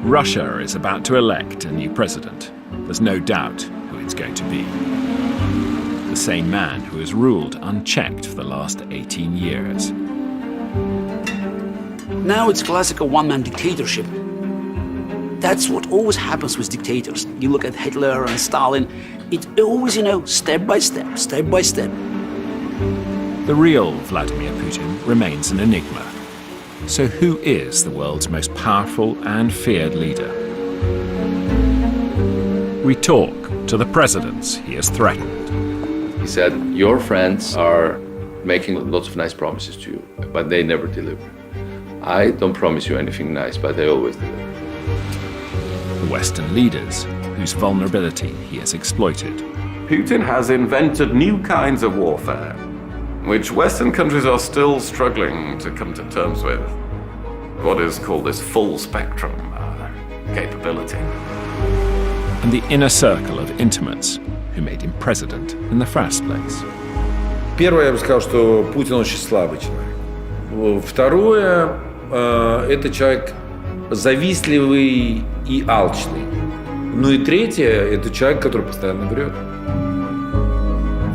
Russia is about to elect a new president. There's no doubt who it's going to be. The same man who has ruled unchecked for the last 18 years. Now it's classical one-man dictatorship. That's what always happens with dictators. You look at Hitler and Stalin, it's always, step by step, step by step. The real Vladimir Putin remains an enigma. So who is the world's most powerful and feared leader? We talk to the presidents he has threatened. He said, your friends are making lots of nice promises to you, but they never deliver. I don't promise you anything nice, but they always deliver. The Western leaders whose vulnerability he has exploited. Putin has invented new kinds of warfare, which Western countries are still struggling to come to terms with. What is called this full spectrum capability. And the inner circle of intimates who made him president in the first place. Первое, я бы сказал, что Путин очень слабый человек. Второе, это человек завистливый и алчный. Ну и третье, это человек, который постоянно врет.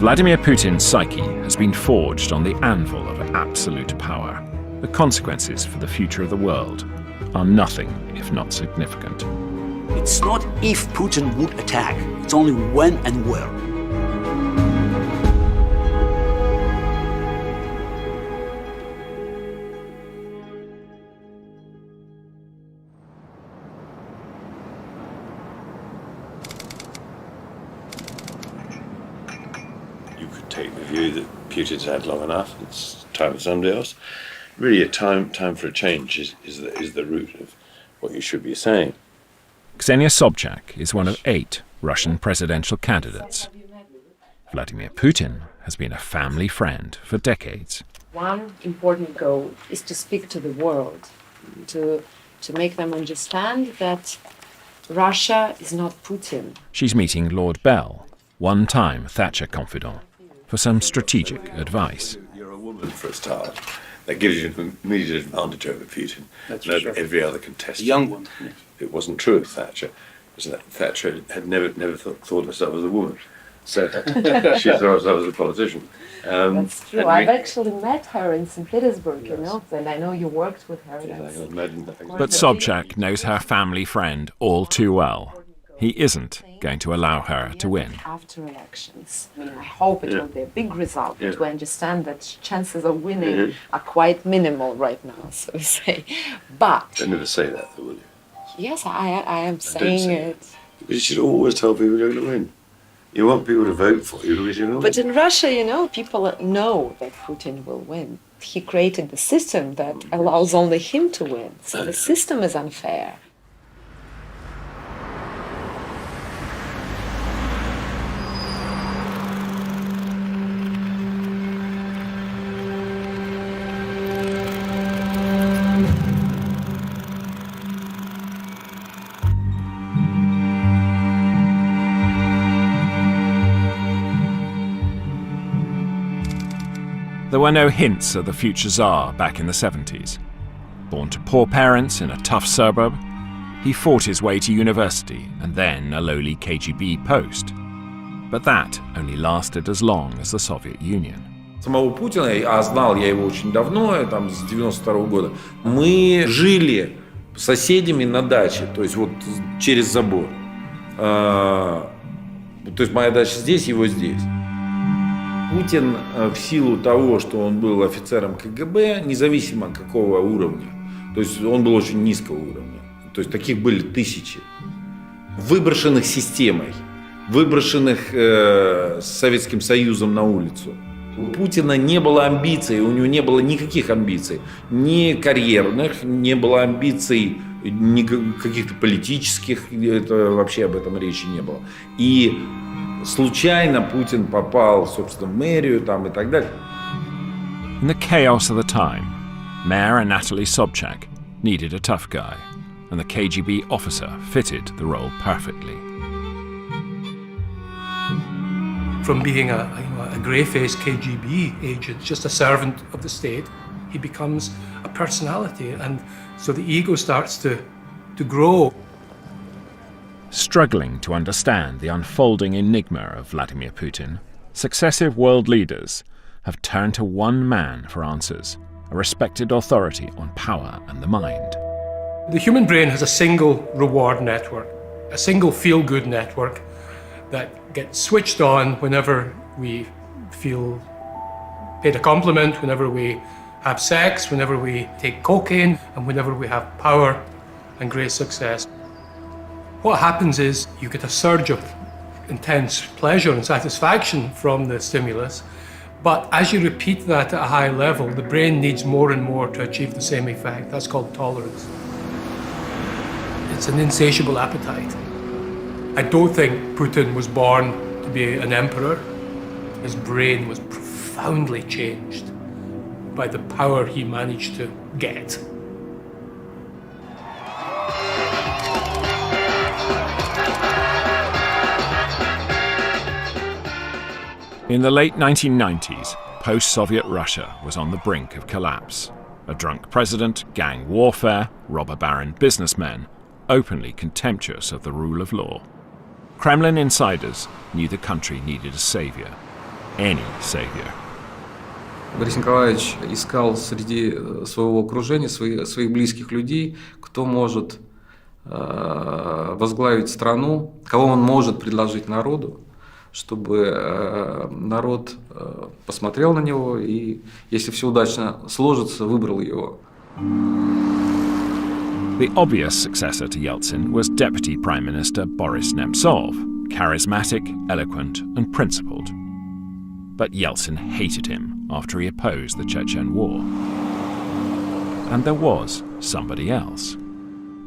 Vladimir Putin's psyche has been forged on the anvil of absolute power. The consequences for the future of the world are nothing if not significant. It's not if Putin would attack, it's only when and where. You could take the view that Putin's had long enough, it's time for somebody else. Really, a time for a change is the root of what you should be saying. Ksenia Sobchak is one of 8 Russian presidential candidates. Vladimir Putin has been a family friend for decades. One important goal is to speak to the world, to make them understand that Russia is not Putin. She's meeting Lord Bell, one-time Thatcher confidant, for some strategic advice. You're a woman for a start. That gives you an immediate advantage over Putin and over every other contestant. Young one. It wasn't true of Thatcher. Thatcher had never thought of herself as a woman. So she thought of herself as a politician. That's true. I've actually met her in St. Petersburg, and I know you worked with her. But Sobchak knows her family friend all too well. He isn't going to allow her to win. After elections, I hope it will be a big result, but we understand that chances of winning are quite minimal right now, so to say. But Don't never say that, though, will you? yes, I am saying it. Because you should always tell people you're going to win. You want people to vote for you because you're going to win. But in Russia, people know that Putin will win. He created the system that allows only him to win, so the system is unfair. There were no hints of the future Tsar back in the 70s. Born to poor parents in a tough suburb, he fought his way to university and then a lowly KGB post. But that only lasted as long as the Soviet Union. Самого Путина, а знал я его очень давно, с 92-го года, мы жили соседями на даче, то есть вот через забор. То есть моя дача здесь, его здесь. Путин в силу того, что он был офицером КГБ, независимо какого уровня, то есть он был очень низкого уровня, то есть таких были тысячи, выброшенных системой, выброшенных Советским Союзом на улицу. У Путина не было амбиций, у него не было никаких амбиций, ни карьерных, не было амбиций ни каких-то политических, это вообще об этом речи не было. И случайно Путин попал, собственно, в мэрию там и так далее. In the chaos of the time, Mayor Anatoly Sobchak needed a tough guy, and the KGB officer fitted the role perfectly. From being a grey-faced KGB agent, just a servant of the state, he becomes a personality, and so the ego starts to grow. Struggling to understand the unfolding enigma of Vladimir Putin, successive world leaders have turned to one man for answers, a respected authority on power and the mind. The human brain has a single reward network, a single feel-good network that gets switched on whenever we feel paid a compliment, whenever we have sex, whenever we take cocaine, and whenever we have power and great success. What happens is you get a surge of intense pleasure and satisfaction from the stimulus, but as you repeat that at a high level, the brain needs more and more to achieve the same effect. That's called tolerance. It's an insatiable appetite. I don't think Putin was born to be an emperor. His brain was profoundly changed by the power he managed to get. In the late 1990s, post-Soviet Russia was on the brink of collapse. A drunk president, gang warfare, robber baron businessmen, openly contemptuous of the rule of law. Kremlin insiders knew the country needed a savior. Any savior. Борис Николаевич искал среди своего окружения, своих близких людей, кто может возглавить страну, кого он может предложить народу, чтобы народ посмотрел на него и, если все удачно сложится, выбрал его. The obvious successor to Yeltsin was Deputy Prime Minister Boris Nemtsov, charismatic, eloquent, and principled. But Yeltsin hated him after he opposed the Chechen War. And there was somebody else.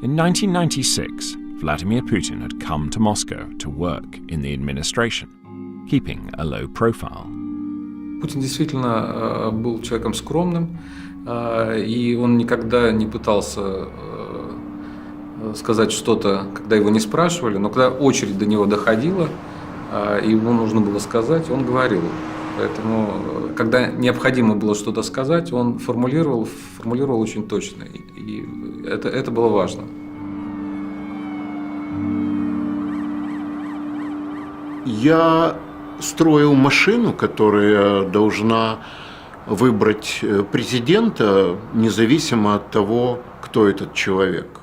In 1996, Vladimir Putin had come to Moscow to work in the administration, keeping a low profile. Путин действительно был человеком скромным, и он никогда не пытался сказать что-то, когда его не спрашивали, но когда очередь до него доходила, и ему нужно было сказать, он говорил. Поэтому, когда необходимо было что-то сказать, он формулировал очень точно, и это было важно. Я строил машину, которая должна выбрать президента, независимо от того, кто этот человек.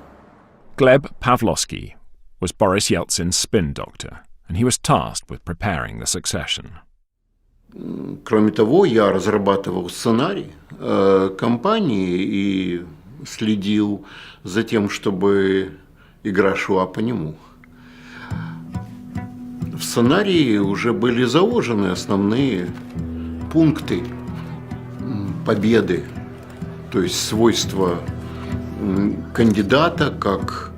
Gleb Pavlovsky was Boris Yeltsin's spin doctor, and he was tasked with preparing the succession. Кроме того, я разрабатывал сценарий кампании и следил за тем, чтобы игра шла по нему. В сценарии уже были заложены основные пункты победы, то есть свойства кандидата как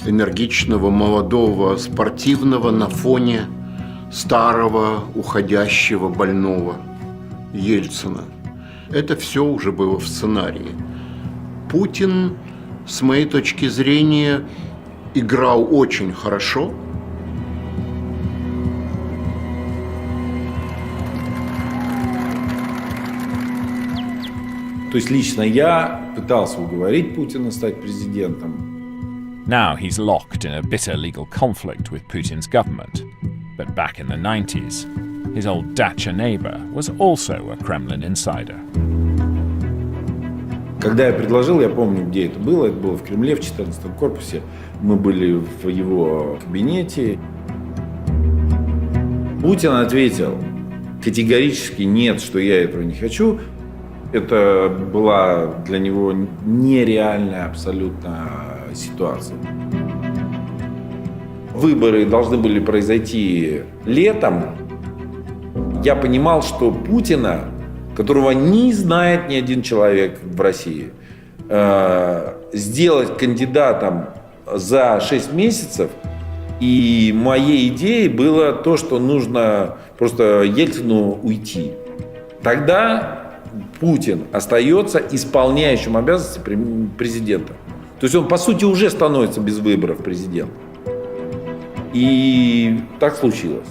энергичного, молодого, спортивного на фоне старого, уходящего, больного Ельцина. Это все уже было в сценарии. Путин, с моей точки зрения, играл очень хорошо. То есть лично я пытался уговорить Путина стать президентом. Now he's locked in a bitter legal conflict with Putin's government. But back in the 90s, his old dacha neighbor was also a Kremlin insider. Когда я предложил, я помню, где это было в Кремле, в 14-м корпусе. Мы были в его кабинете. Путин ответил категорически нет, что я этого не хочу. Это была для него нереальная абсолютно ситуация. Выборы должны были произойти летом. Я понимал, что Путина, которого не знает ни один человек в России, сделать кандидатом за 6 месяцев. И моей идеей было то, что нужно просто Ельцину уйти. Тогда Путин остается исполняющим обязанности президента. То есть он, по сути, уже становится без выборов президентом. И так случилось.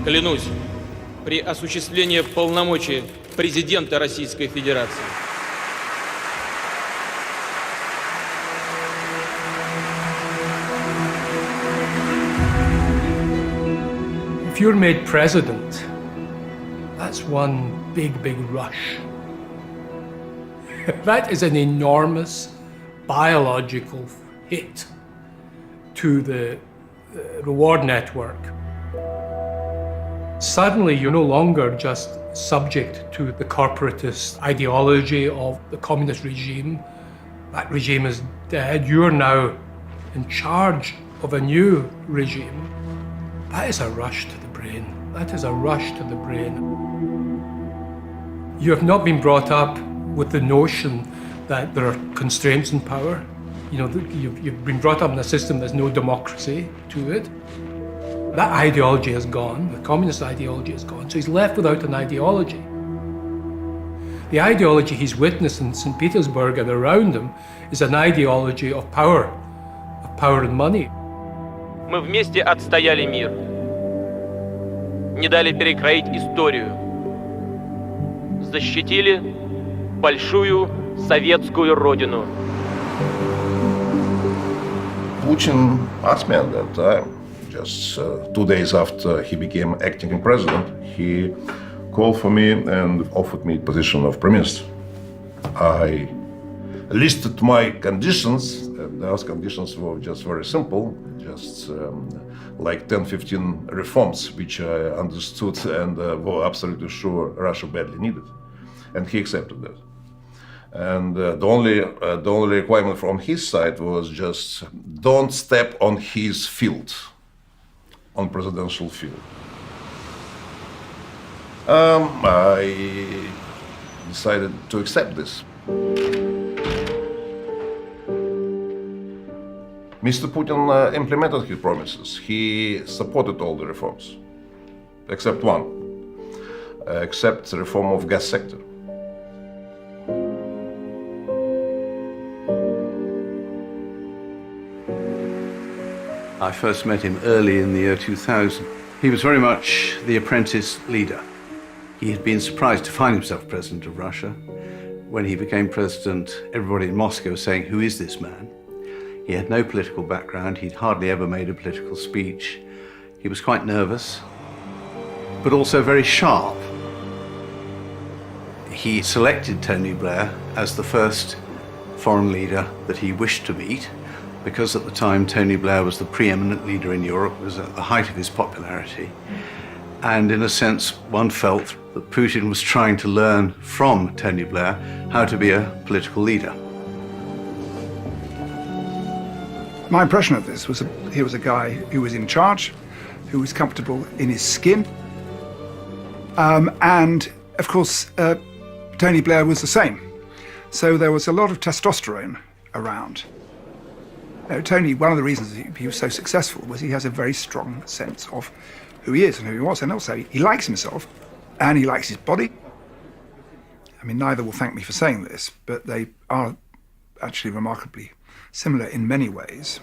Клянусь при осуществлении полномочий президента Российской Федерации. If you're made president, that's one big rush. That is an enormous biological hit to the reward network. Suddenly, you're no longer just subject to the corporatist ideology of the communist regime. That regime is dead. You're now in charge of a new regime. That is a rush to the brain. That is a rush to the brain. You have not been brought up with the notion that there are constraints in power. You know, you've been brought up in a system there's no democracy to it. That ideology has gone, the communist ideology has gone, so he's left without an ideology. The ideology he's witnessed in St. Petersburg and around him is an ideology of power and money. Мы вместе отстояли мир, не дали перекроить историю, защитили большую советскую родину. Putin asked me at that time, just 2 days after he became acting president, he called for me and offered me the position of prime minister. I listed my conditions. Those conditions were just very simple, just like 10-15 reforms, which I understood and were absolutely sure Russia badly needed. And he accepted that. And the only requirement from his side was just don't step on his field, on presidential field. I decided to accept this. Mr. Putin implemented his promises. He supported all the reforms, except one, except the reform of gas sector. I first met him early in the year 2000. He was very much the apprentice leader. He had been surprised to find himself president of Russia. When he became president, everybody in Moscow was saying, "Who is this man?" He had no political background. He'd hardly ever made a political speech. He was quite nervous, but also very sharp. He selected Tony Blair as the first foreign leader that he wished to meet, because at the time Tony Blair was the preeminent leader in Europe, was at the height of his popularity. And in a sense, one felt that Putin was trying to learn from Tony Blair how to be a political leader. My impression of this was he was a guy who was in charge, who was comfortable in his skin. And of course, Tony Blair was the same. So there was a lot of testosterone around. Tony, one of the reasons he was so successful was he has a very strong sense of who he is and who he was, and also he likes himself and he likes his body. I mean, neither will thank me for saying this, but they are actually remarkably similar in many ways.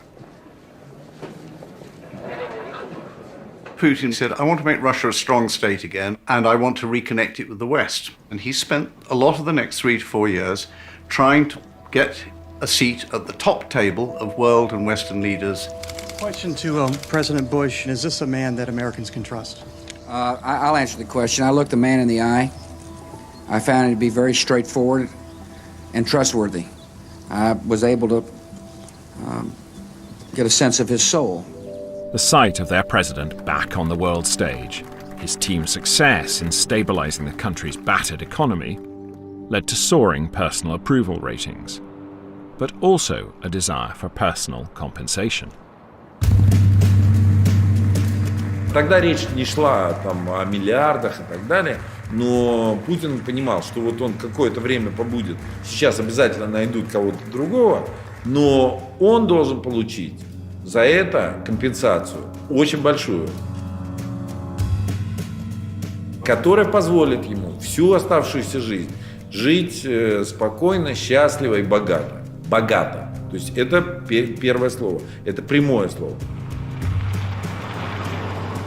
Putin said, "I want to make Russia a strong state again, and I want to reconnect it with the West." And he spent a lot of the next 3 to 4 years trying to get a seat at the top table of world and Western leaders. Question to President Bush, is this a man that Americans can trust? I'll answer the question. I looked the man in the eye. I found him to be very straightforward and trustworthy. I was able to get a sense of his soul. The sight of their president back on the world stage, his team's success in stabilizing the country's battered economy, led to soaring personal approval ratings, but also a desire for personal compensation. Тогда речь не шла там о миллиардах и так далее, но Путин понимал, что вот он какое-то время побудет, сейчас обязательно найдут кого-то другого, но он должен получить за это компенсацию очень большую, которая позволит ему всю оставшуюся жизнь жить спокойно, счастливо и богато. Богато. То есть это первое слово, это прямое слово.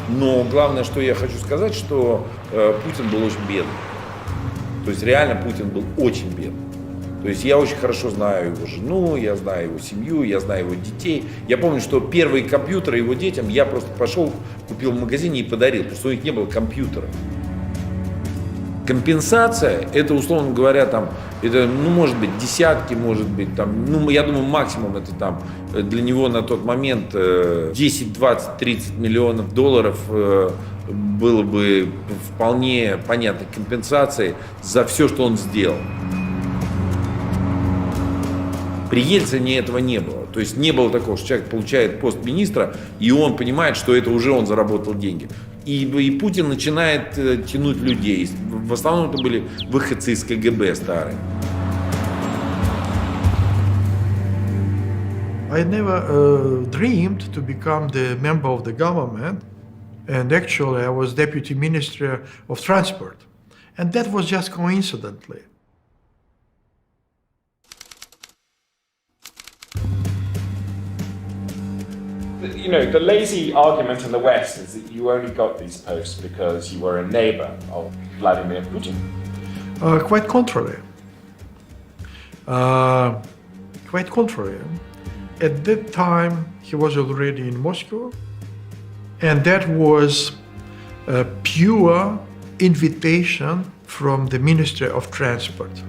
Но главное, что я хочу сказать, что Путин был очень бедный. То есть реально Путин был очень бедный. То есть я очень хорошо знаю его жену, я знаю его семью, я знаю его детей. Я помню, что первые компьютеры его детям я просто пошел, купил в магазине и подарил, потому что у них не было компьютера. Компенсация, это, условно говоря, там, это, ну, может быть, десятки, может быть, там, ну, я думаю, максимум это там для него на тот момент 10, 20, 30 миллионов долларов было бы вполне понятной компенсацией за все, что он сделал. При Ельцине этого не было. То есть не было такого, что человек получает пост министра, и он понимает, что это уже он заработал деньги. И Путин начинает тянуть людей. В основном это были выходцы из КГБ старые. I never dreamed to become the member of the government, and actually I was deputy minister of transport, and that was just coincidentally. You know, the lazy argument in the West is that you only got these posts because you were a neighbor of Vladimir Putin. Quite contrary. Quite contrary. At that time, he was already in Moscow, and that was a pure invitation from the Ministry of Transport.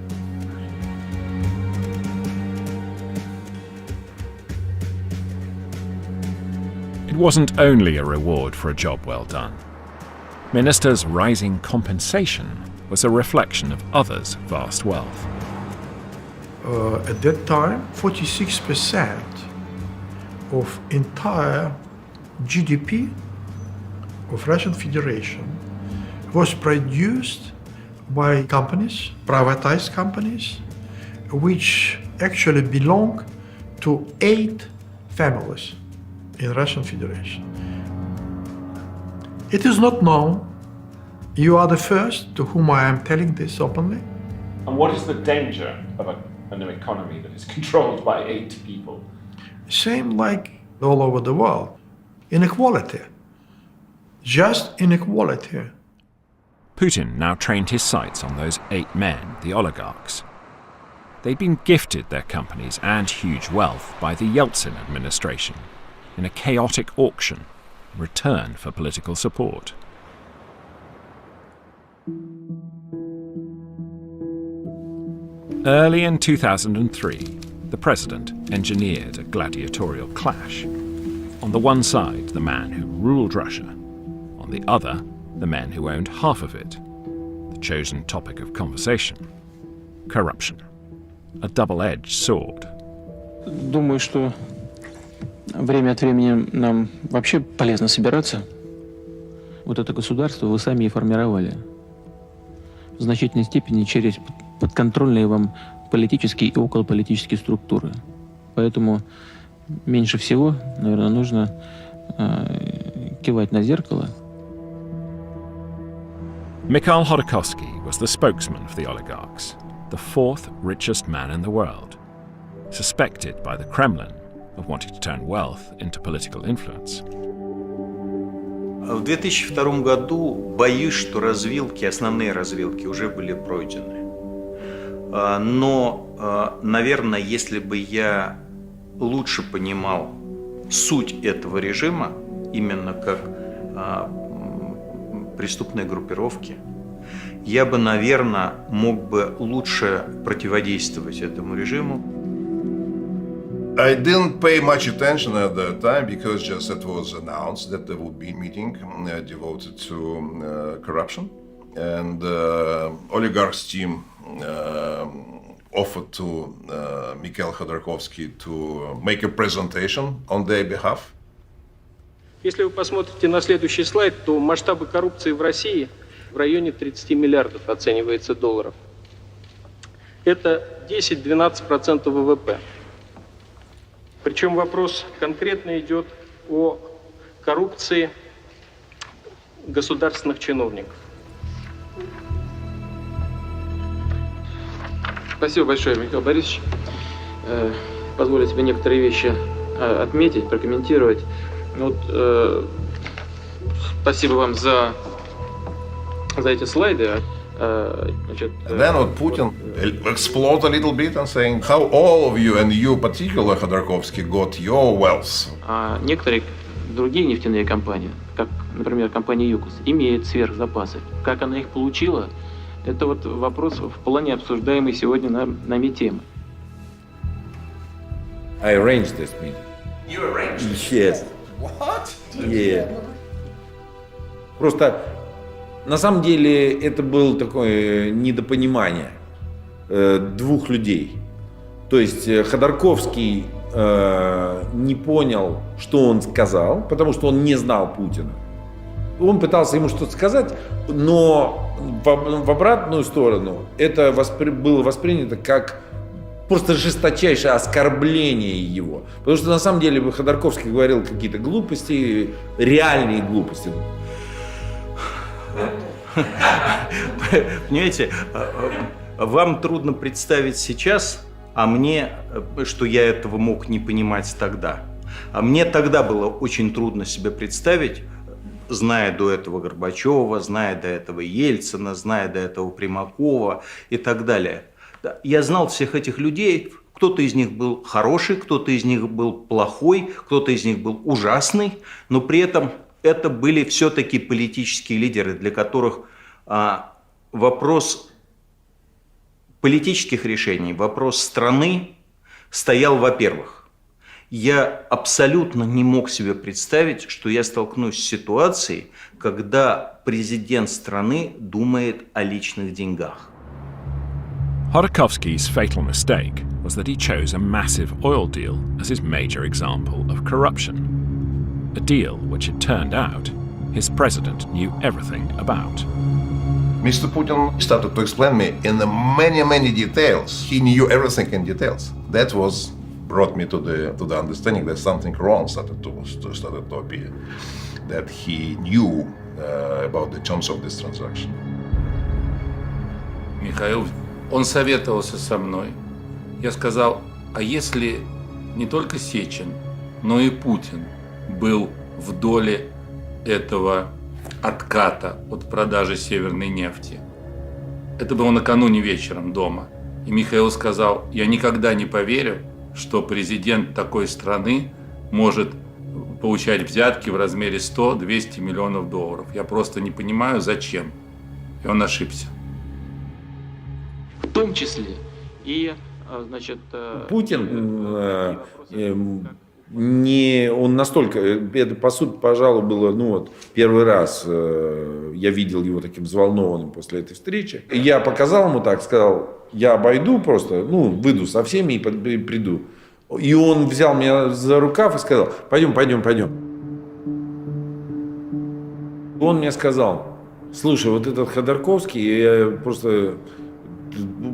It wasn't only a reward for a job well done. Ministers' rising compensation was a reflection of others' vast wealth. At that time, 46% of entire GDP of Russian Federation was produced by companies, privatized companies, which actually belong to 8 families in Russian Federation. It is not known. You are the first to whom I am telling this openly. And what is the danger of an economy that is controlled by 8 people? Same like all over the world. Inequality. Just inequality. Putin now trained his sights on those 8 men, the oligarchs. They'd been gifted their companies and huge wealth by the Yeltsin administration in a chaotic auction in return for political support. Early in 2003, the president engineered a gladiatorial clash. On the one side, the man who ruled Russia. On the other, the men who owned half of it. The chosen topic of conversation: corruption. A double-edged sword. Думаю, что время от времени нам вообще полезно собираться. Вот это государство вы сами и формировали. В значительной степени через подконтрольные вам политические и околополитические структуры. Поэтому меньше всего, наверное, нужно кивать на зеркало. Mikhail Khodorkovsky was the spokesman for the oligarchs, the 4th richest man in the world, suspected by the Kremlin of wanting to turn wealth into political influence. В 2002 году боюсь, что основные развилки уже были пройдены. Но, наверное, если бы я лучше понимал суть этого режима, именно как преступной группировки, я бы, наверное, мог бы лучше противодействовать этому режиму. I didn't pay much attention at that time because just it was announced that there would be a meeting devoted to corruption, and oligarchs team offered to Mikhail Khodorkovsky to make a presentation on their behalf. Если вы посмотрите на следующий слайд, то масштабы коррупции в России в районе 30 миллиардов оценивается долларов. Это 10-12% ВВП. Причем вопрос конкретно идет о коррупции государственных чиновников. Спасибо большое, Михаил Борисович. Позволю себе некоторые вещи отметить, прокомментировать. Вот, Спасибо вам за эти слайды. And then what Putin exploded a little bit and saying how all of you and you particular Khodorkovsky got your wealth. А некоторые другие нефтяные компании, как, например, компания ЮКОС, имеет сверхзапасы. Как она их получила, это вот вопрос вполне обсуждаемый сегодня нами темы. I arranged this meeting. You arranged it? Yes. What? Yeah. Просто на самом деле это было такое недопонимание двух людей. То есть Ходорковский не понял, что он сказал, потому что он не знал Путина. Он пытался ему что-то сказать, но в обратную сторону это было воспринято как просто жесточайшее оскорбление его. Потому что на самом деле Ходорковский говорил какие-то глупости, реальные глупости. Понимаете, вам трудно представить сейчас, а мне, что я этого мог не понимать тогда. А мне тогда было очень трудно себе представить, зная до этого Горбачева, зная до этого Ельцина, зная до этого Примакова и так далее. Я знал всех этих людей, кто-то из них был хороший, кто-то из них был плохой, кто-то из них был ужасный, но при этом это были все-таки политические лидеры, для которых вопрос политических решений, вопрос страны стоял во-первых. Я абсолютно не мог себе представить, что я столкнусь с ситуацией, когда президент страны думает о личных деньгах. Khodorkovsky's fatal mistake was that he chose a massive oil deal as his major example of corruption. A deal which it turned out his president knew everything about. Mr. Putin started to explain me in the many details. He knew everything in details. That was brought me to the understanding that something wrong started to appear. That he knew about the terms of this transaction. Михаил, он советовался со мной. Я сказал, а если не только Сечин, но и Путин был в доле этого отката от продажи северной нефти. Это было накануне вечером дома. И Михаил сказал, я никогда не поверю, что президент такой страны может получать взятки в размере 100-200 миллионов долларов. Я просто не понимаю, зачем. И он ошибся. В том числе и, значит... Путин он настолько, это по сути, пожалуй, было, первый раз я видел его таким взволнованным после этой встречи. Я показал ему так, сказал, я обойду просто, выйду со всеми и приду. И он взял меня за рукав и сказал, пойдем. Он мне сказал, слушай, вот этот Ходорковский, я просто...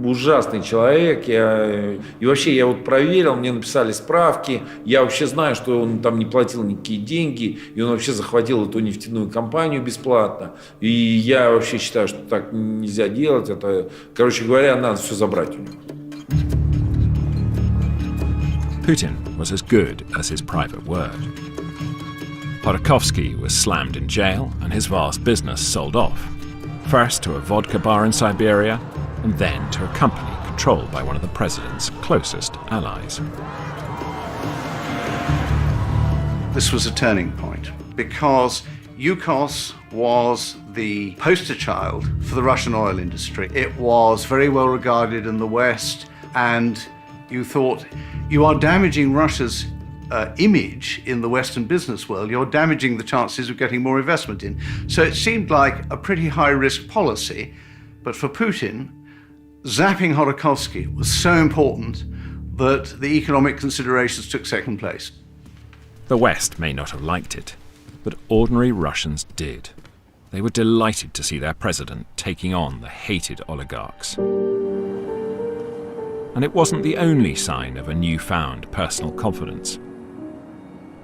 ужасный человек, и вообще я вот проверил, мне написали справки, я вообще знаю, что он там не платил никакие деньги, и он вообще захватил эту нефтяную компанию бесплатно, и я вообще считаю, что так нельзя делать, это, короче говоря, надо все забрать у него. Putin was as good as his private word. Khodorkovsky was slammed in jail and his vast business sold off, first to a vodka bar in Siberia, and then to a company controlled by one of the president's closest allies. This was a turning point because Yukos was the poster child for the Russian oil industry. It was very well regarded in the West, and you thought, you are damaging Russia's image in the Western business world, you're damaging the chances of getting more investment in. So it seemed like a pretty high-risk policy, but for Putin, zapping Khodorkovsky was so important that the economic considerations took second place. The West may not have liked it, but ordinary Russians did. They were delighted to see their president taking on the hated oligarchs. And it wasn't the only sign of a newfound personal confidence.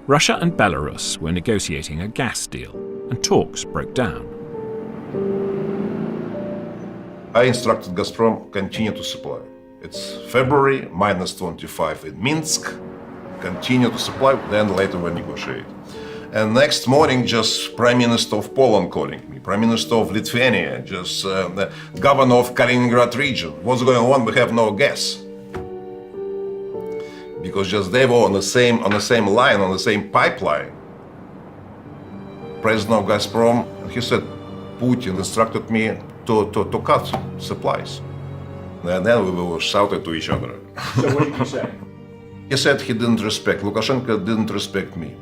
Russia and Belarus were negotiating a gas deal, and talks broke down. I instructed Gazprom continue to supply. It's February, -25 in Minsk. Continue to supply, then later we'll negotiate. And next morning, just Prime Minister of Poland calling me, Prime Minister of Lithuania, just the governor of Kaliningrad region. What's going on? We have no gas. Because just they were on the same line, on the same pipeline. President of Gazprom, he said, Putin instructed me to cut supplies. And then we will shout to each other. So what did you say? He said he didn't respect, Lukashenko didn't respect me.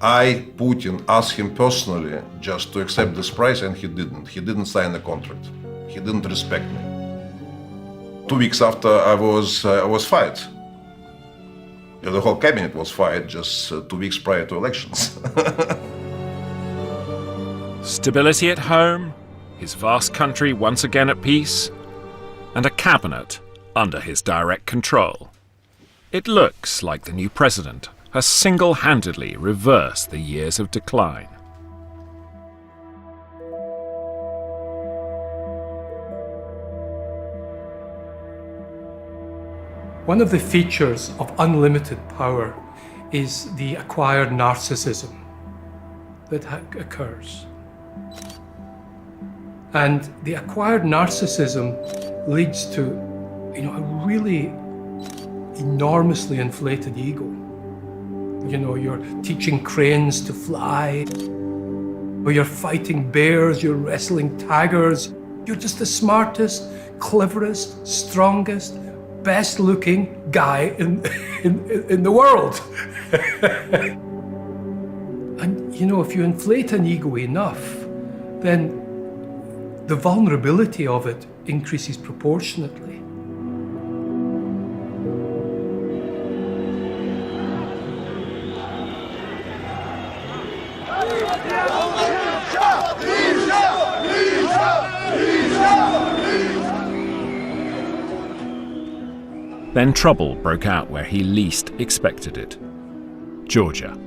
I, Putin, asked him personally just to accept this price, and he didn't. He didn't sign the contract. He didn't respect me. 2 weeks after I was fired. The whole cabinet was fired just 2 weeks prior to elections. Stability at home, his vast country once again at peace, and a cabinet under his direct control. It looks like the new president has single-handedly reversed the years of decline. One of the features of unlimited power is the acquired narcissism that occurs. And the acquired narcissism leads to, a really enormously inflated ego. You're teaching cranes to fly, or you're fighting bears, you're wrestling tigers. You're just the smartest, cleverest, strongest, best-looking guy in the world. And if you inflate an ego enough, then the vulnerability of it increases proportionately. Then trouble broke out where he least expected it. Georgia.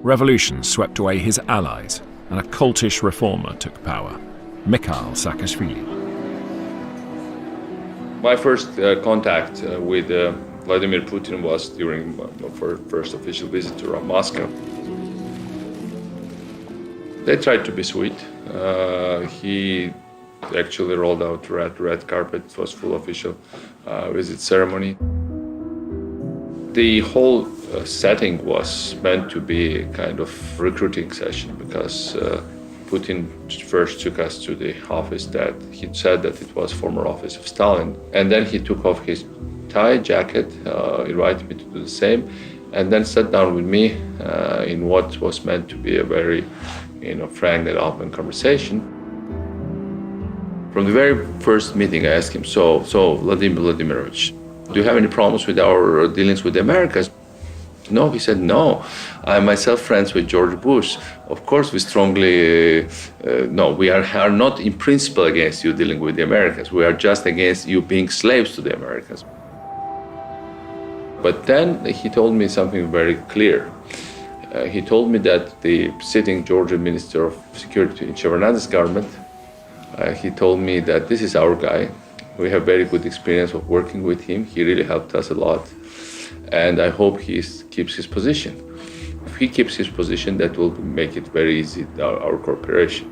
Revolution swept away his allies, and a cultish reformer took power, Mikhail Saakashvili. My first contact with Vladimir Putin was during my first official visit to Moscow. They tried to be sweet. He actually rolled out red carpet. It was full official visit ceremony. The whole setting was meant to be a kind of recruiting session because Putin first took us to the office that he said that it was former office of Stalin. And then he took off his tie, jacket, invited me to do the same, and then sat down with me in what was meant to be a very frank and open conversation. From the very first meeting, I asked him, so Vladimir Vladimirovich, do you have any problems with our dealings with the Americans? No, he said, no. I'm myself friends with George Bush. Of course, we strongly, no, we are not in principle against you dealing with the Americans. We are just against you being slaves to the Americans. But then he told me something very clear. He told me that the sitting Georgian Minister of Security in Shevardnadze's government, he told me that this is our guy. We have very good experience of working with him. He really helped us a lot. And I hope he keeps his position. If he keeps his position, that will make it very easy, our cooperation.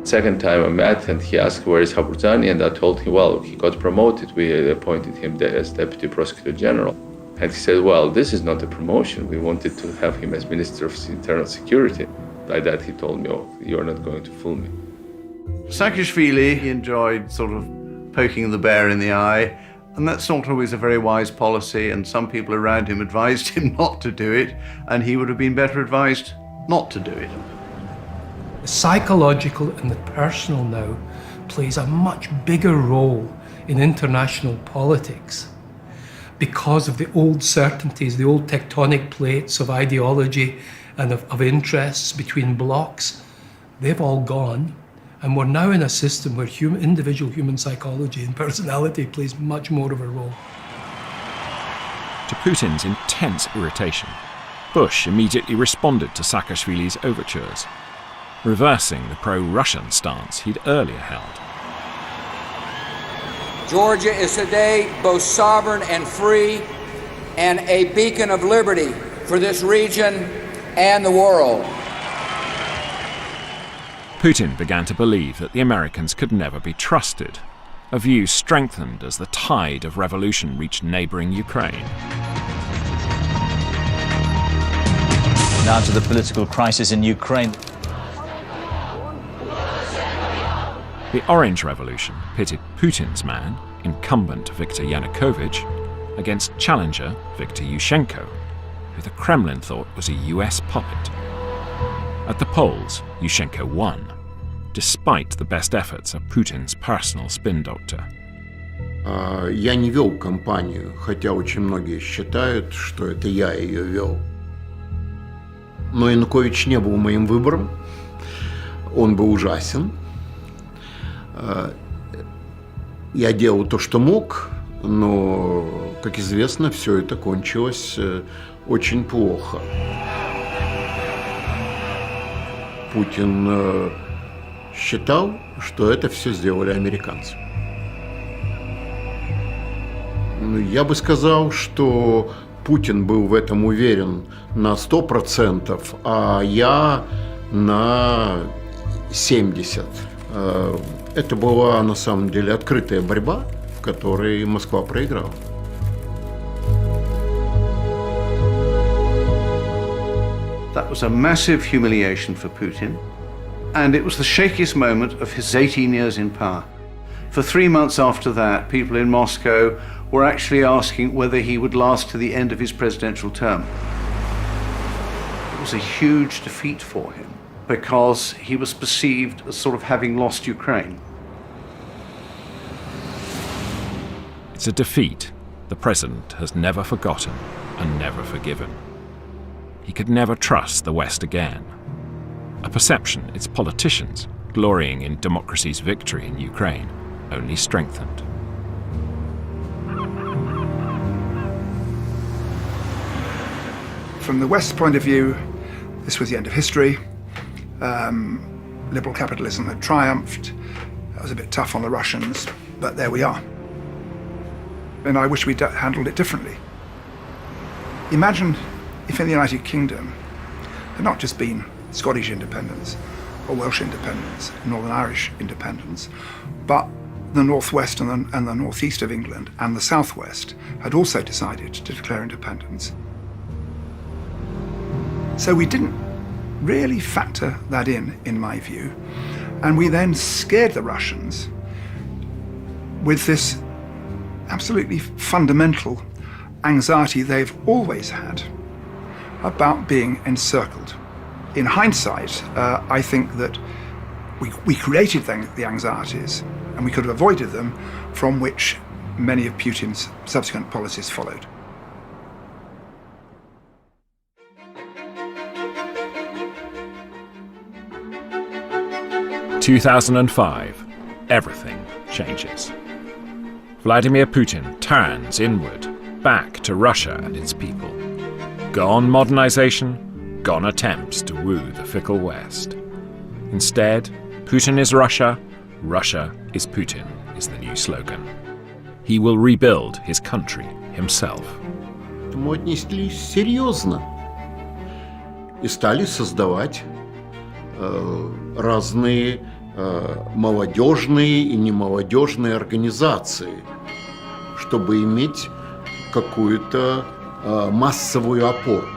Second time I met and he asked, where is Haburzani? And I told him, well, he got promoted. We appointed him as Deputy Prosecutor General. And he said, well, this is not a promotion. We wanted to have him as Minister of Internal Security. By that he told me, oh, you're not going to fool me. Saakashvili enjoyed sort of poking the bear in the eye, and that's not always a very wise policy, and some people around him advised him not to do it, and he would have been better advised not to do it. The psychological and the personal now plays a much bigger role in international politics because of the old certainties, the old tectonic plates of ideology and of interests between blocs. They've all gone. And we're now in a system where individual human psychology and personality plays much more of a role. To Putin's intense irritation, Bush immediately responded to Saakashvili's overtures, reversing the pro-Russian stance he'd earlier held. Georgia is today both sovereign and free, and a beacon of liberty for this region and the world. Putin began to believe that the Americans could never be trusted, a view strengthened as the tide of revolution reached neighbouring Ukraine. Now to the political crisis in Ukraine. The Orange Revolution pitted Putin's man, incumbent Viktor Yanukovych, against challenger Viktor Yushchenko, who the Kremlin thought was a US puppet. At the polls, Yushchenko won, despite the best efforts of Putin's personal spin doctor. Я не вел кампанию, хотя очень многие считают, что это я ее вел. Но Янукович не был моим выбором, он был ужасен. Я делал то, что мог, но, как известно, все это кончилось очень плохо. Путин считал, что это все сделали американцы. Я бы сказал, что Путин был в этом уверен на 100%, а я на 70%. Это была на самом деле открытая борьба, в которой Москва проиграла. That was a massive humiliation for Putin, and it was the shakiest moment of his 18 years in power. For 3 months after that, people in Moscow were actually asking whether he would last to the end of his presidential term. It was a huge defeat for him, because he was perceived as sort of having lost Ukraine. It's a defeat the president has never forgotten and never forgiven. He could never trust the West again. A perception its politicians, glorying in democracy's victory in Ukraine, only strengthened. From the West's point of view, this was the end of history. Liberal capitalism had triumphed. That was a bit tough on the Russians, but there we are. And I wish we'd handled it differently. Imagine if in the United Kingdom had not just been Scottish independence or Welsh independence, Northern Irish independence, but the northwest and the northeast of England and the southwest had also decided to declare independence. So we didn't really factor that in my view, and we then scared the Russians with this absolutely fundamental anxiety they've always had about being encircled. In hindsight, I think that we created the anxieties, and we could have avoided them, from which many of Putin's subsequent policies followed. In 2005, everything changes. Vladimir Putin turns inward, back to Russia and its people. Gone modernization, gone attempts to woo the fickle West. Instead, Putin is Russia, Russia is Putin is the new slogan. He will rebuild his country himself. Мы отнеслись серьезно и стали создавать разные молодежные и немолодежные организации, чтобы иметь какую-то массовую опору.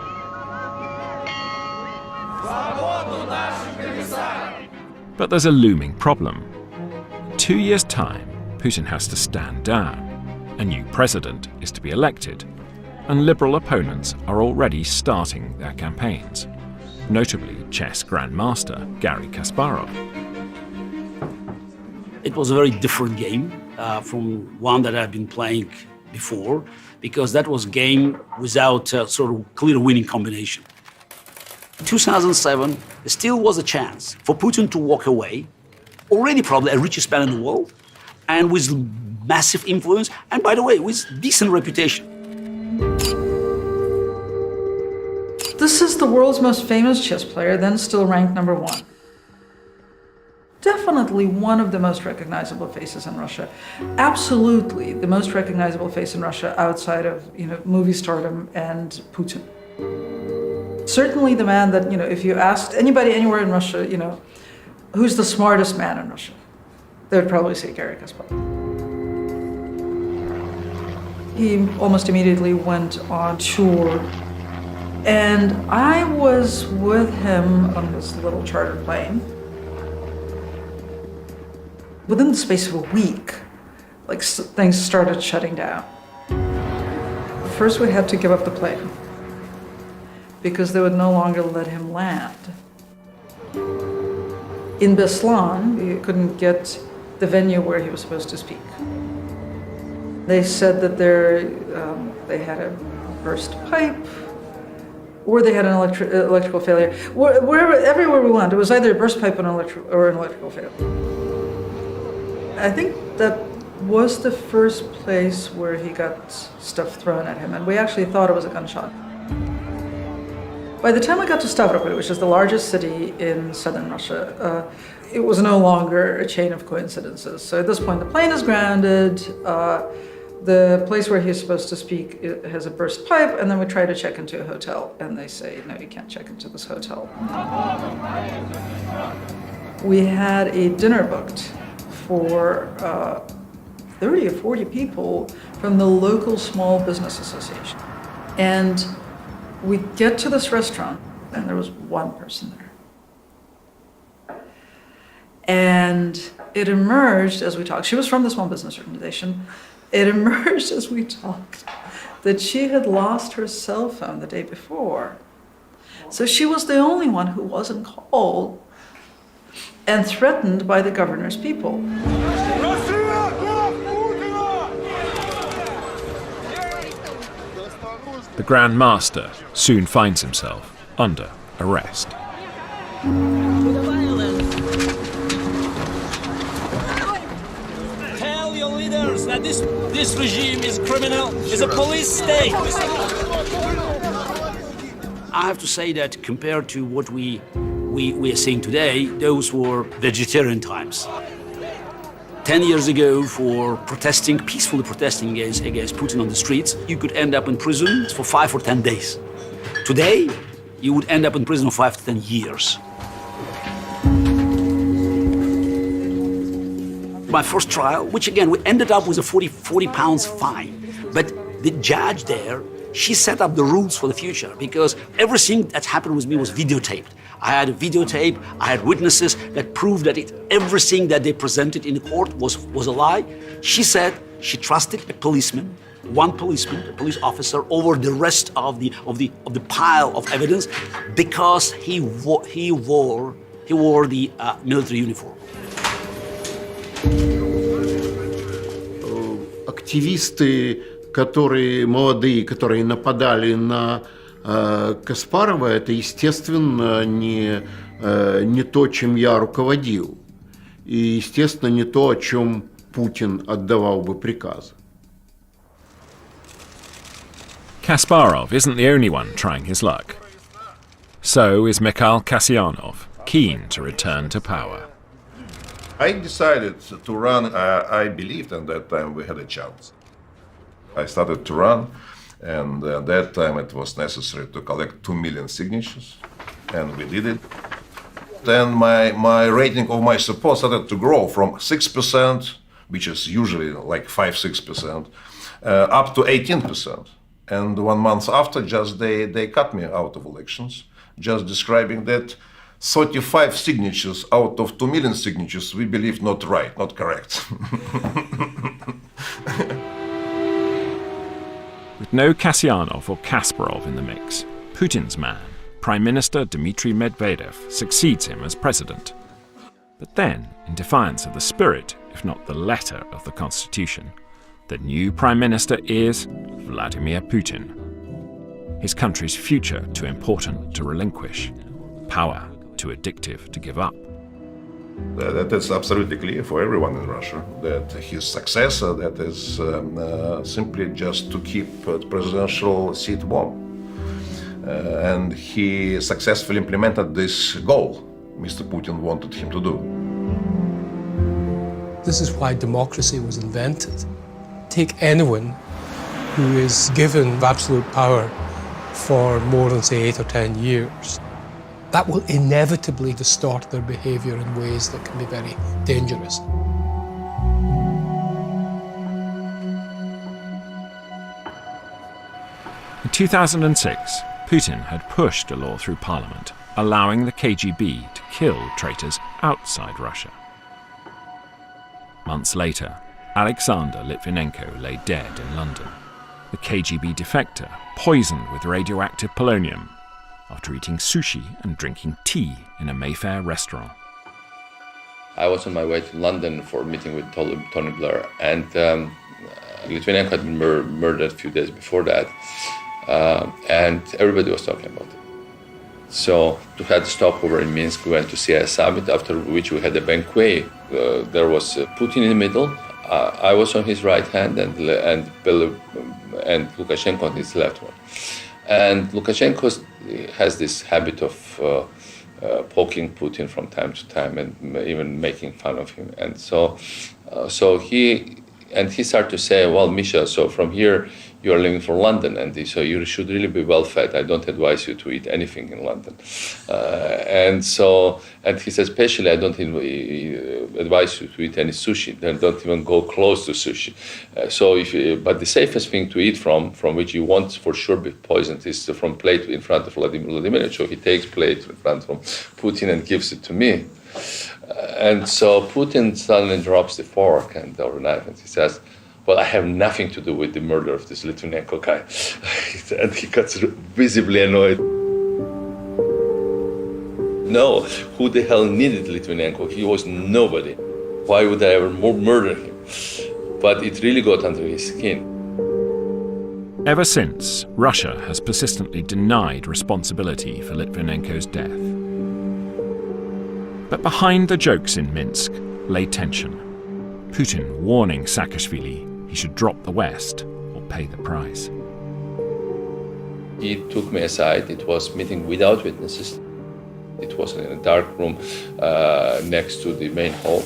But there's a looming problem. In 2 years' time, Putin has to stand down. A new president is to be elected, and liberal opponents are already starting their campaigns, notably chess grandmaster Garry Kasparov. It was a very different game from one that I've been playing before, because that was a game without a sort of clear winning combination. In 2007, there still was a chance for Putin to walk away, already probably the richest man in the world, and with massive influence, and by the way, with decent reputation. This is the world's most famous chess player, then still ranked #1. Definitely one of the most recognizable faces in Russia. Absolutely the most recognizable face in Russia outside of, movie stardom and Putin. Certainly the man that, if you asked anybody anywhere in Russia, who's the smartest man in Russia, they would probably say Garry Kasparov. He almost immediately went on tour, and I was with him on this little chartered plane. Within the space of a week, things started shutting down. First, we had to give up the plane because they would no longer let him land. In Beslan, we couldn't get the venue where he was supposed to speak. They said that they had a burst pipe, or they had an electrical failure. Everywhere we went, it was either a burst pipe or an electrical failure. I think that was the first place where he got stuff thrown at him, and we actually thought it was a gunshot. By the time I got to Stavropol, which is the largest city in southern Russia, it was no longer a chain of coincidences. So at this point, the plane is grounded, the place where he's supposed to speak has a burst pipe, and then we try to check into a hotel, and they say, no, you can't check into this hotel. We had a dinner booked for 30 or 40 people from the local small business association. And we get to this restaurant, and there was one person there. And it emerged as we talked. She was from the small business organization. It emerged as we talked that she had lost her cell phone the day before. So she was the only one who wasn't called and threatened by the governor's people. The Grand Master soon finds himself under arrest. Tell your leaders that this regime is criminal, is a police state. I have to say that compared to what we are seeing today, those were vegetarian times. 10 years ago, for peacefully protesting against Putin on the streets, you could end up in prison for 5 or 10 days. Today, you would end up in prison for 5 to 10 years. My first trial, which again, we ended up with a 40 pounds fine. But the judge there, she set up the rules for the future because everything that happened with me was videotaped. I had a videotape, I had witnesses that proved that everything that they presented in the court was a lie. She said she trusted a policeman, one policeman, a police officer, over the rest of the pile of evidence because he wore the military uniform. Активисты, молодые, которые нападали на Каспарова, это, естественно, не то, чем я руководил. И, естественно, не то, о чем Путин отдавал бы приказы. Kasparov isn't the only one trying his luck. So is Mikhail Kasyanov, keen to return to power. I decided to run. I believed at that time we had a chance. I started to run, and at that time it was necessary to collect 2 million signatures, and we did it. Then my rating of my support started to grow from 6%, which is usually like 5-6%, up to 18%. And 1 month after, just they cut me out of elections, just describing that 35 signatures out of 2 million signatures we believe not right, not correct. With no Kasyanov or Kasparov in the mix, Putin's man, Prime Minister Dmitry Medvedev, succeeds him as president. But then, in defiance of the spirit, if not the letter of the constitution, the new Prime Minister is Vladimir Putin. His country's future too important to relinquish, power too addictive to give up. That is absolutely clear for everyone in Russia, that his successor, that is simply just to keep the presidential seat warm. And he successfully implemented this goal Mr. Putin wanted him to do. This is why democracy was invented. Take anyone who is given absolute power for more than, say, 8 or 10 years, that will inevitably distort their behaviour in ways that can be very dangerous. In 2006, Putin had pushed a law through parliament allowing the KGB to kill traitors outside Russia. Months later, Alexander Litvinenko lay dead in London. The KGB defector poisoned with radioactive polonium after eating sushi and drinking tea in a Mayfair restaurant. I was on my way to London for a meeting with Tony Blair, and Litvinenko had been murdered a few days before that, and everybody was talking about it. So we had a stopover in Minsk. We went to see a summit, after which we had a banquet. There was Putin in the middle. I was on his right hand, and Lukashenko on his left one. And Lukashenko has this habit of poking Putin from time to time and even making fun of him. And so he started to say, "Well, Misha, so from here you are leaving for London, and so you should really be well fed. I don't advise you to eat anything in London." And he says, especially, I don't advise you to eat any sushi. Then don't even go close to sushi. But the safest thing to eat from which you won't for sure be poisoned, is from plate in front of Vladimir. So he takes plate in front from Putin and gives it to me. And so Putin suddenly drops the fork and the knife, and he says, "Well, I have nothing to do with the murder of this Litvinenko guy." And he got visibly annoyed. No, who the hell needed Litvinenko? He was nobody. Why would I ever murder him? But it really got under his skin. Ever since, Russia has persistently denied responsibility for Litvinenko's death. But behind the jokes in Minsk lay tension. Putin warning Saakashvili he should drop the West or pay the price. He took me aside. It was meeting without witnesses. It was in a dark room next to the main hall.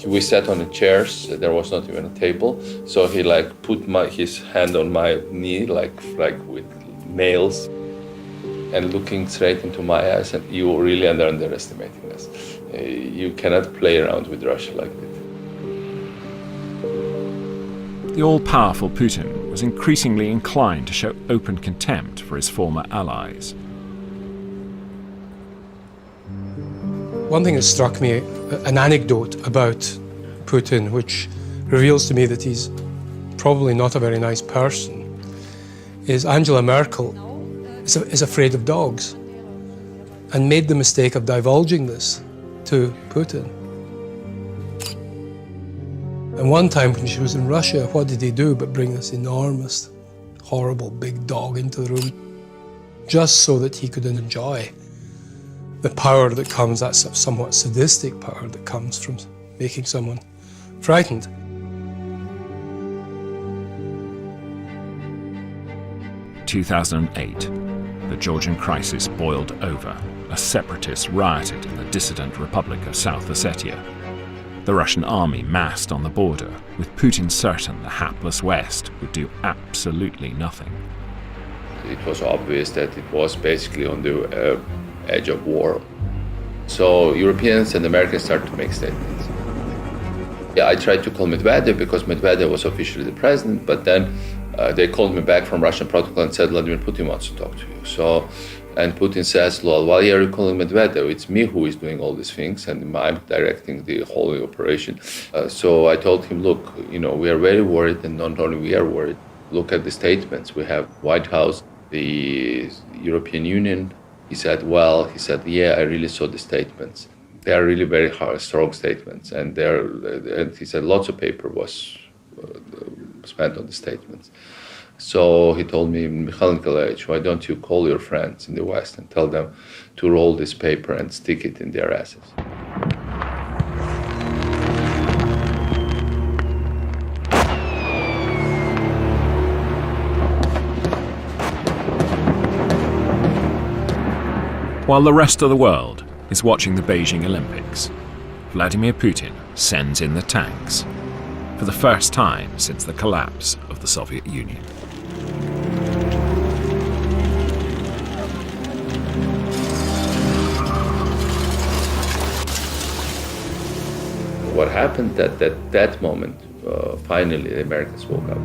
We sat on the chairs. There was not even a table. So he put his hand on my knee, like with nails, and looking straight into my eyes. And you are really underestimating us. You cannot play around with Russia like that. The all-powerful Putin was increasingly inclined to show open contempt for his former allies. One thing that struck me, an anecdote about Putin, which reveals to me that he's probably not a very nice person, is Angela Merkel is afraid of dogs and made the mistake of divulging this to Putin. And one time when she was in Russia, what did he do but bring this enormous, horrible big dog into the room just so that he could enjoy the power that comes, that somewhat sadistic power that comes from making someone frightened. In 2008, the Georgian crisis boiled over as separatists rioted in the dissident Republic of South Ossetia. The Russian army massed on the border, with Putin certain the hapless West would do absolutely nothing. It was obvious that it was basically on the edge of war. So Europeans and Americans started to make statements. Yeah, I tried to call Medvedev because Medvedev was officially the president, but then they called me back from Russian protocol and said, Vladimir Putin wants to talk to you. And Putin says, well, why are you calling Medvedev? It's me who is doing all these things, and I'm directing the whole operation. So I told him, look, we are very worried, and not only we are worried, look at the statements. We have White House, the European Union. He said, yeah, I really saw the statements. They are really very strong statements. And he said lots of paper was spent on the statements. So he told me, Mikhail Nikolaevich, why don't you call your friends in the West and tell them to roll this paper and stick it in their asses? While the rest of the world is watching the Beijing Olympics, Vladimir Putin sends in the tanks for the first time since the collapse of the Soviet Union. happened that at that moment, finally, the Americans woke up.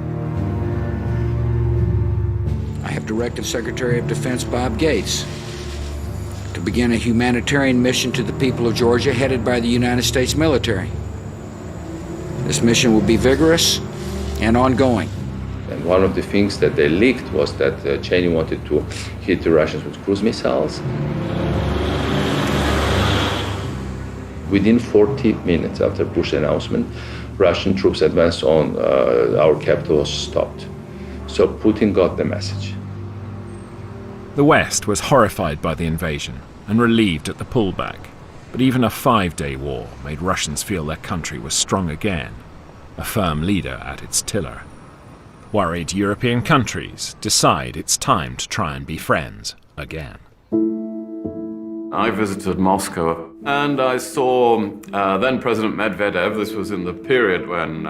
I have directed Secretary of Defense Bob Gates to begin a humanitarian mission to the people of Georgia headed by the United States military. This mission will be vigorous and ongoing. And one of the things that they leaked was that Cheney wanted to hit the Russians with cruise missiles. Within 40 minutes after Bush's announcement, Russian troops advanced on our capital was stopped. So Putin got the message. The West was horrified by the invasion and relieved at the pullback, but even a 5-day war made Russians feel their country was strong again, a firm leader at its tiller. Worried European countries decide it's time to try and be friends again. I visited Moscow and I saw then President Medvedev. This was in the period when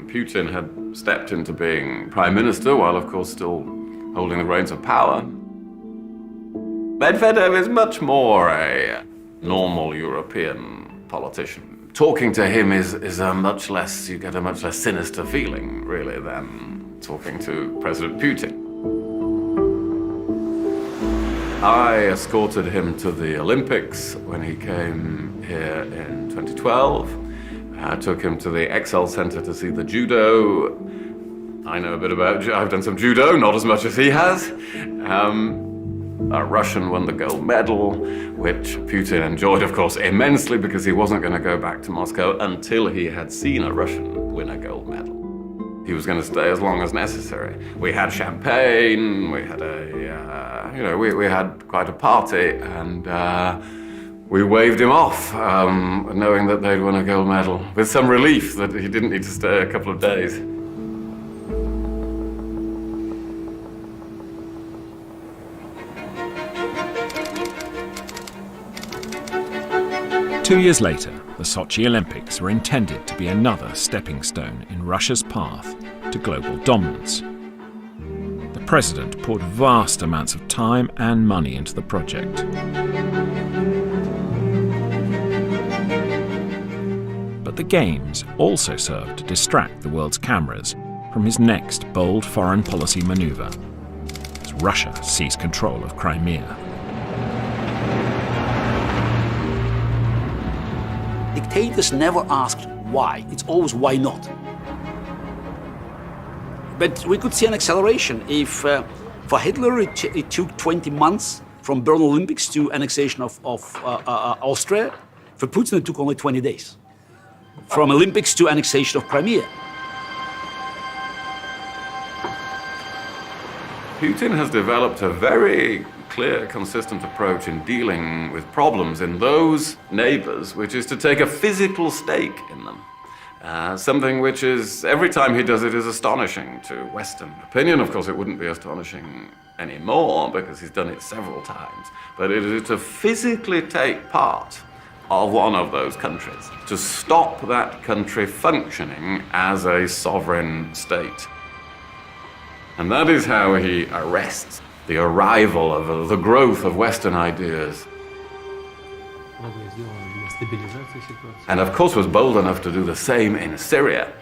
Putin had stepped into being prime minister, while of course still holding the reins of power. Medvedev is much more a normal European politician. Talking to him is a much less, you get a much less sinister feeling, really, than talking to President Putin. I escorted him to the Olympics when he came here in 2012. I took him to the Excel Center to see the judo. I know a bit about, I've done some judo, not as much as he has. A Russian won the gold medal, which Putin enjoyed, of course, immensely because he wasn't going to go back to Moscow until he had seen a Russian win a gold medal. He was going to stay as long as necessary. We had champagne, we had we had quite a party, and we waved him off, knowing that they'd won a gold medal, with some relief that he didn't need to stay a couple of days. Two years later, the Sochi Olympics were intended to be another stepping stone in Russia's path to global dominance. The president poured vast amounts of time and money into the project. But the Games also served to distract the world's cameras from his next bold foreign policy maneuver, as Russia seized control of Crimea. Dictators never asked why. It's always why not. But we could see an acceleration if, for Hitler, it took 20 months from Berlin Olympics to annexation of Austria. For Putin, it took only 20 days. From Olympics to annexation of Crimea. Putin has developed a very clear, consistent approach in dealing with problems in those neighbors, which is to take a physical stake in them. Something which is, every time he does it, is astonishing to Western opinion. Of course, it wouldn't be astonishing anymore because he's done it several times. But it is to physically take part of one of those countries, to stop that country functioning as a sovereign state. And that is how he arrests the arrival of the growth of Western ideas. And of course was bold enough to do the same in Syria,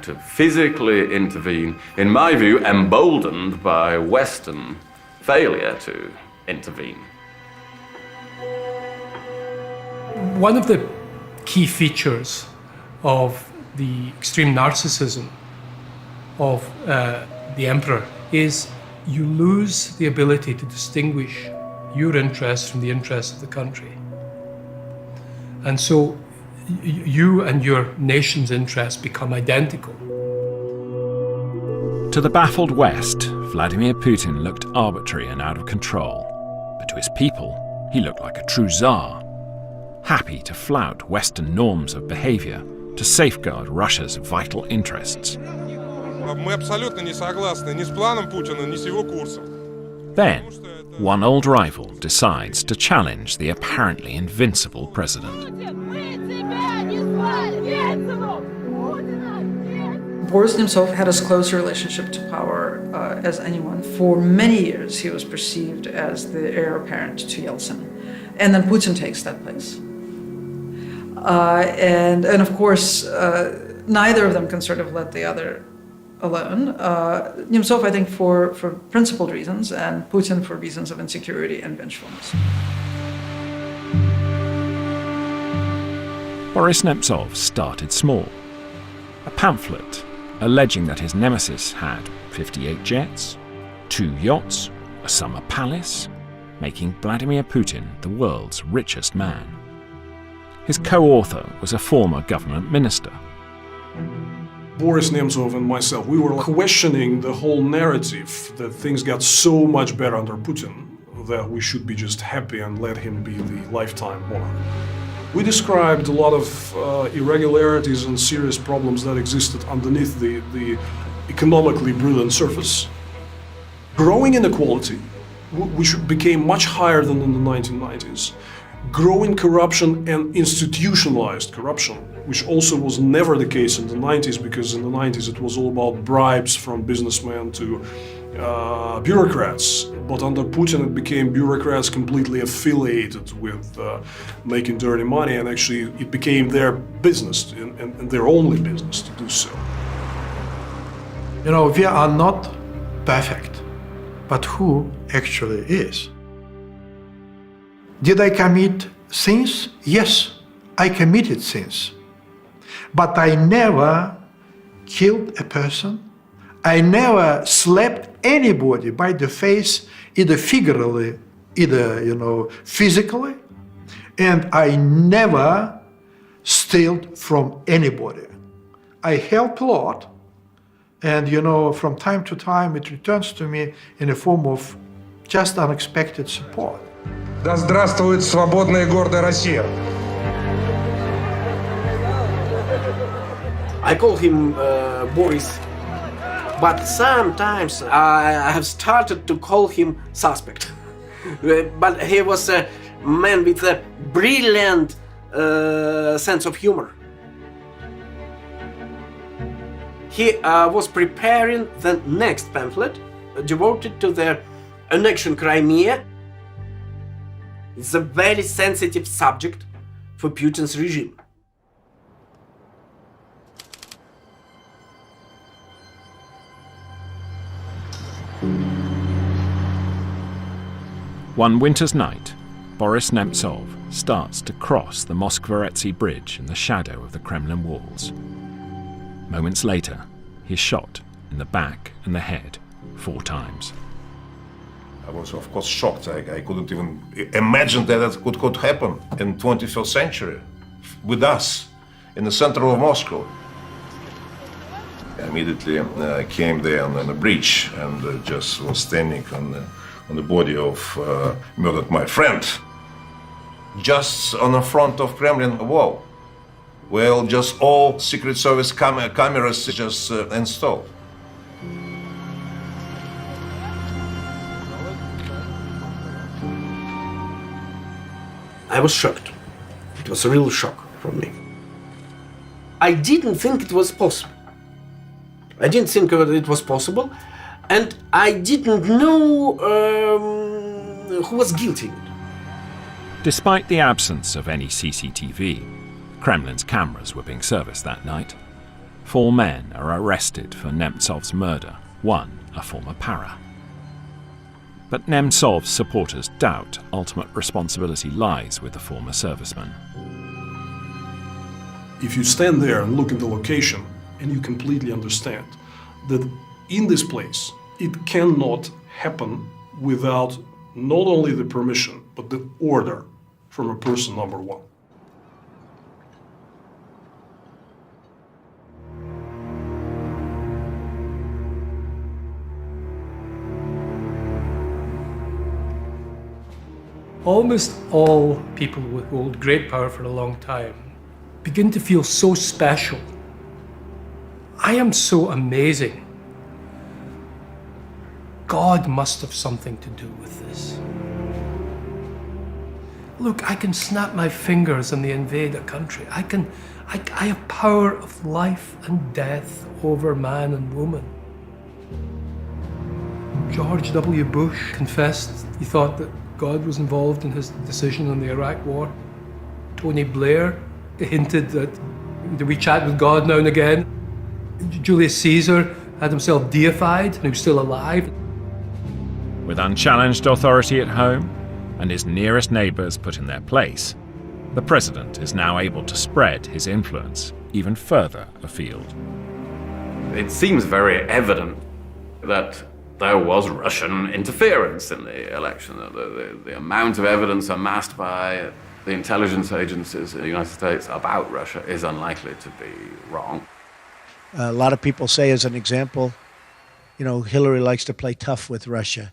to physically intervene, in my view, emboldened by Western failure to intervene. One of the key features of the extreme narcissism of the emperor is you lose the ability to distinguish your interests from the interests of the country. And so you and your nation's interests become identical. To the baffled West, Vladimir Putin looked arbitrary and out of control. But to his people, he looked like a true czar, happy to flout Western norms of behavior to safeguard Russia's vital interests. Then, one old rival decides to challenge the apparently invincible president. Boris Nemtsov had as close a relationship to power as anyone. For many years, he was perceived as the heir apparent to Yeltsin. And then Putin takes that place. And of course, neither of them can sort of let the other alone. Nemtsov, I think, for principled reasons, and Putin for reasons of insecurity and vengefulness. Boris Nemtsov started small. A pamphlet alleging that his nemesis had 58 jets, 2 yachts, a summer palace, making Vladimir Putin the world's richest man. His co-author was a former government minister. Boris Nemtsov and myself, we were questioning the whole narrative that things got so much better under Putin that we should be just happy and let him be the lifetime monarch. We described a lot of irregularities and serious problems that existed underneath the economically brilliant surface. Growing inequality, which became much higher than in the 1990s. Growing corruption and institutionalized corruption, which also was never the case in the 90s, because in the 90s it was all about bribes from businessmen to bureaucrats. But under Putin it became bureaucrats completely affiliated with making dirty money, and actually it became their business and their only business to do so. You know, we are not perfect, but who actually is? Did I commit sins? Yes, I committed sins. But I never killed a person. I never slapped anybody by the face, either figuratively, either, physically. And I never stole from anybody. I helped a lot. And, from time to time, it returns to me in a form of just unexpected support. Да здравствует свободная и гордая Россия! I call him Boris, but sometimes I have started to call him suspect. But he was a man with a brilliant sense of humor. He was preparing the next pamphlet devoted to the annexation Crimea. It's a very sensitive subject for Putin's regime. One winter's night, Boris Nemtsov starts to cross the Moskvoretsi Bridge in the shadow of the Kremlin walls. Moments later, he is shot in the back and the head 4 times. I was, of course, shocked. I couldn't even imagine that it could happen in the 21st century with us in the center of Moscow. I immediately came there on the bridge and just was standing on the body of murdered my friend, just on the front of Kremlin wall. Well, just all Secret Service cameras just installed. I was shocked. It was a real shock for me. I didn't think it was possible. I didn't think it was possible, and I didn't know who was guilty. Despite the absence of any CCTV, Kremlin's cameras were being serviced that night. 4 men are arrested for Nemtsov's murder, 1 a former para. But Nemtsov's supporters doubt ultimate responsibility lies with the former serviceman. If you stand there and look at the location, and you completely understand that in this place, it cannot happen without not only the permission, but the order from a person number 1. Almost all people who hold great power for a long time begin to feel so special. I am so amazing. God must have something to do with this. Look, I can snap my fingers and they invade a country. I have power of life and death over man and woman. George W. Bush confessed he thought that God was involved in his decision on the Iraq War. Tony Blair hinted that we chat with God now and again. Julius Caesar had himself deified and he was still alive. With unchallenged authority at home and his nearest neighbours put in their place, the president is now able to spread his influence even further afield. It seems very evident that there was Russian interference in the election. The amount of evidence amassed by the intelligence agencies in the United States about Russia is unlikely to be wrong. A lot of people say, as an example, Hillary likes to play tough with Russia.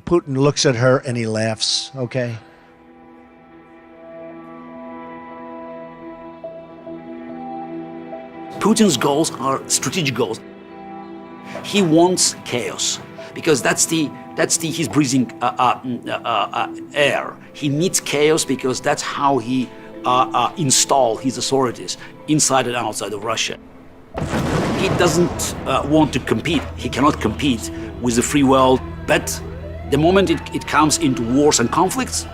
Putin looks at her and he laughs, okay? Putin's goals are strategic goals. He wants chaos because that's he's breathing air. He needs chaos because that's how he install his authorities inside and outside of Russia. He doesn't want to compete. He cannot compete with the free world. But the moment it comes into wars and conflicts,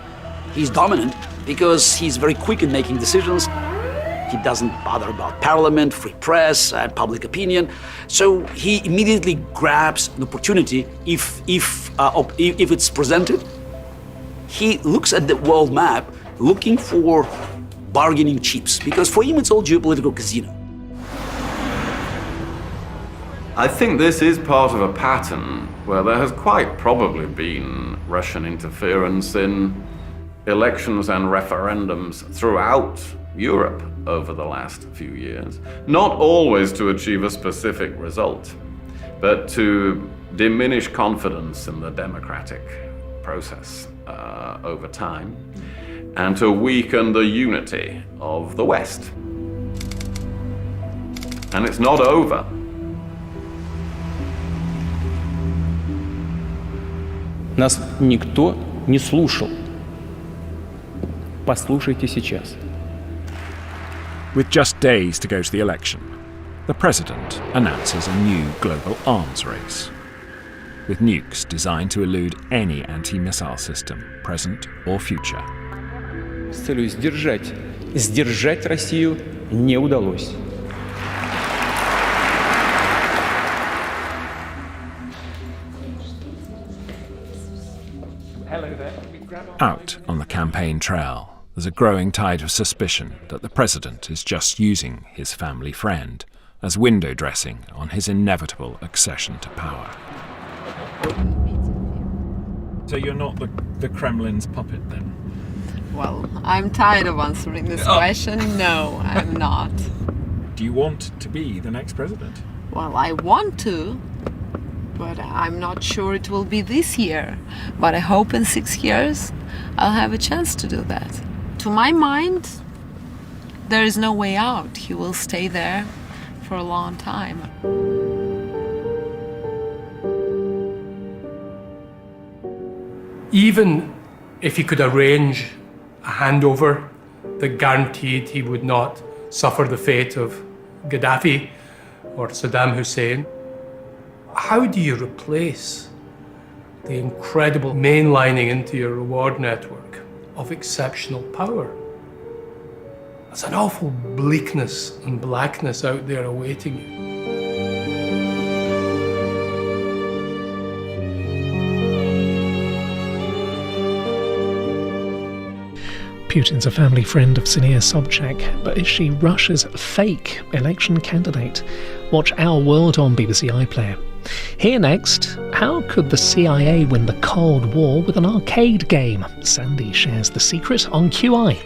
he's dominant because he's very quick in making decisions. He doesn't bother about parliament, free press, and public opinion. So he immediately grabs an opportunity if it's presented. He looks at the world map looking for bargaining chips because for him it's all geopolitical casino. I think this is part of a pattern where there has quite probably been Russian interference in elections and referendums throughout Europe over the last few years, not always to achieve a specific result, but to diminish confidence in the democratic process over time, and to weaken the unity of the West. And it's not over. Нас никто не слушал. Послушайте сейчас. With just days to go to the election, the president announces a new global arms race, with nukes designed to elude any anti-missile system, present or future. С целью сдержать Россию не удалось. Out on the campaign trail, there's a growing tide of suspicion that the president is just using his family friend as window dressing on his inevitable accession to power. So you're not the Kremlin's puppet then? Well, I'm tired of answering this question. No, I'm not. Do you want to be the next president? Well, I want to, but I'm not sure it will be this year. But I hope in 6 years I'll have a chance to do that. To my mind, there is no way out. He will stay there for a long time. Even if he could arrange a handover that guaranteed he would not suffer the fate of Gaddafi or Saddam Hussein, how do you replace the incredible mainlining into your reward network of exceptional power? There's an awful bleakness and blackness out there awaiting you. Putin's a family friend of Ksenia Sobchak, but is she Russia's fake election candidate? Watch Our World on BBC iPlayer. Here next, how could the CIA win the Cold War with an arcade game? Sandy shares the secret on QI.